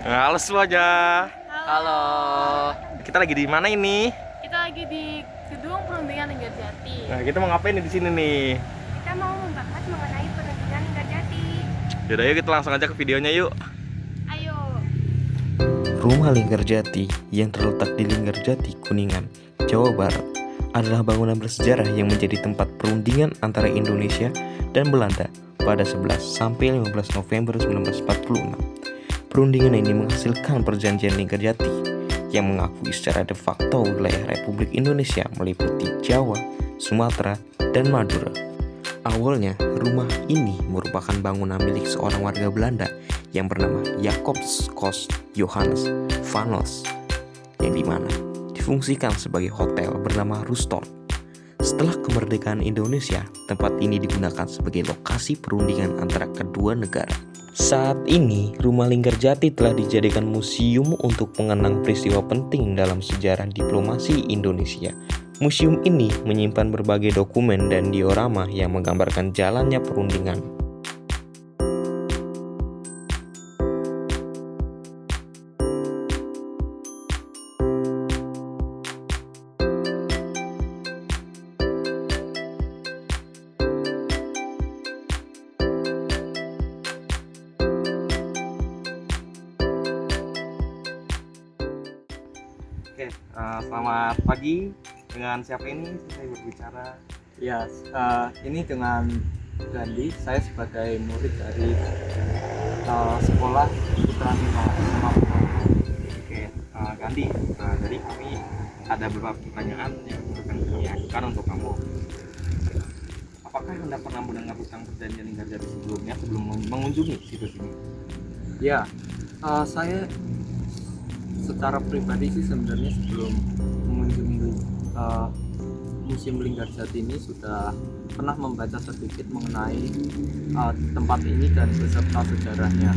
Halo semuanya. Halo. Kita lagi di mana ini? Kita lagi di Gedung Perundingan Linggarjati. Nah, kita mau ngapain nih di sini nih? Kita mau membahas mengenai perundingan Linggarjati. Yaudah yuk kita langsung aja ke videonya yuk. Ayo. Rumah Linggarjati yang terletak di Linggarjati, Kuningan, Jawa Barat adalah bangunan bersejarah yang menjadi tempat perundingan antara Indonesia dan Belanda pada 11 sampai 15 November 1946. Perundingan ini menghasilkan Perjanjian Linggarjati yang mengakui secara de facto wilayah Republik Indonesia meliputi Jawa, Sumatera, dan Madura. Awalnya, rumah ini merupakan bangunan milik seorang warga Belanda yang bernama Jacobus Koos Johannes Vanlos, yang dimana difungsikan sebagai hotel bernama Ruston. Setelah kemerdekaan Indonesia, tempat ini digunakan sebagai lokasi perundingan antara kedua negara. Saat ini, Rumah Linggarjati telah dijadikan museum untuk mengenang peristiwa penting dalam sejarah diplomasi Indonesia. Museum ini menyimpan berbagai dokumen dan diorama yang menggambarkan jalannya perundingan. Oke, selamat pagi. Dengan siapa ini saya berbicara? Ya, ini dengan Gandhi. Saya sebagai murid dari sekolah Putra Mahasiswa. Oke, Gandhi. Jadi kami ada beberapa pertanyaan yang akan kami ajukan untuk kamu. Apakah Anda pernah mendengar tentang Perjanjian Linggarjati sebelumnya sebelum mengunjungi situs ini? Ya, saya secara pribadi sih sebenarnya sebelum mengunjungi Museum Linggarjati ini sudah pernah membaca sedikit mengenai tempat ini dan beserta sejarahnya.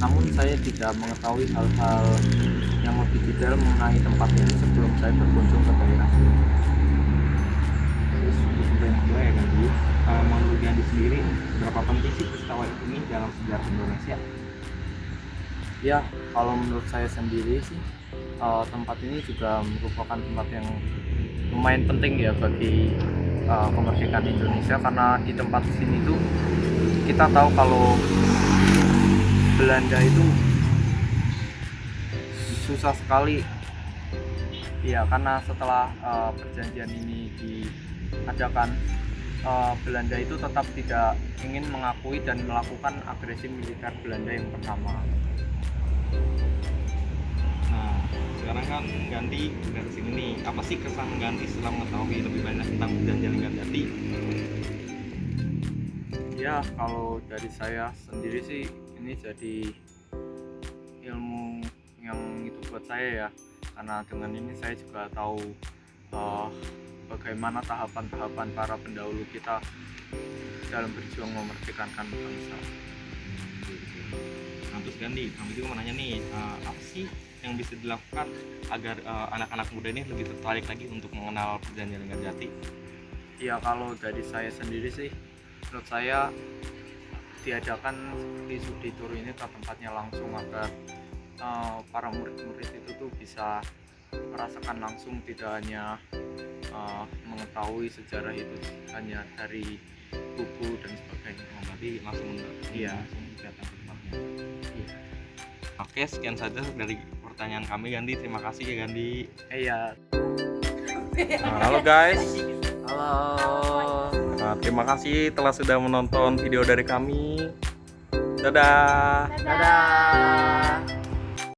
Namun saya tidak mengetahui hal-hal yang lebih detail mengenai tempat ini sebelum saya berkunjung ke daerah sini. Terus untuk yang kedua ya Gandhi, menurut Gandhi sendiri berapa penting sih peristiwa ini dalam sejarah Indonesia? Ya, kalau menurut saya sendiri sih tempat ini juga merupakan tempat yang lumayan penting ya bagi kemerdekaan Indonesia, karena di tempat sini tuh kita tahu kalau Belanda itu susah sekali ya, karena setelah perjanjian ini diadakan, Belanda itu tetap tidak ingin mengakui dan melakukan agresi militer Belanda yang pertama. Nah, sekarang kan Gandhi udah kesini nih. Apa sih kesan Gandhi setelah mengetahui lebih banyak tentang Perjanjian Linggarjati? Ya, kalau dari saya sendiri sih ini jadi ilmu yang itu buat saya ya, karena dengan ini saya juga tahu bagaimana tahapan-tahapan para pendahulu kita dalam berjuang memerdekakan bangsa. Nah, terus Gandhi, kami juga mau nanya nih, apa sih yang bisa dilakukan agar anak-anak muda ini lebih tertarik lagi untuk mengenal Perjanjian Linggarjati? Ya, kalau dari saya sendiri sih, menurut saya diadakan seperti studi tour ini ke tempatnya langsung agar para murid-murid itu tuh bisa merasakan langsung, tidak hanya mengetahui sejarah itu hanya dari buku dan sebagainya. Berarti langsung Iya. langsung datang ke tempatnya. Oke, sekian saja dari pertanyaan kami Gandhi. Terima kasih ya Gandhi. Iya. Halo guys. Halo. Terima kasih telah sudah menonton video dari kami. Dadah. Dadah.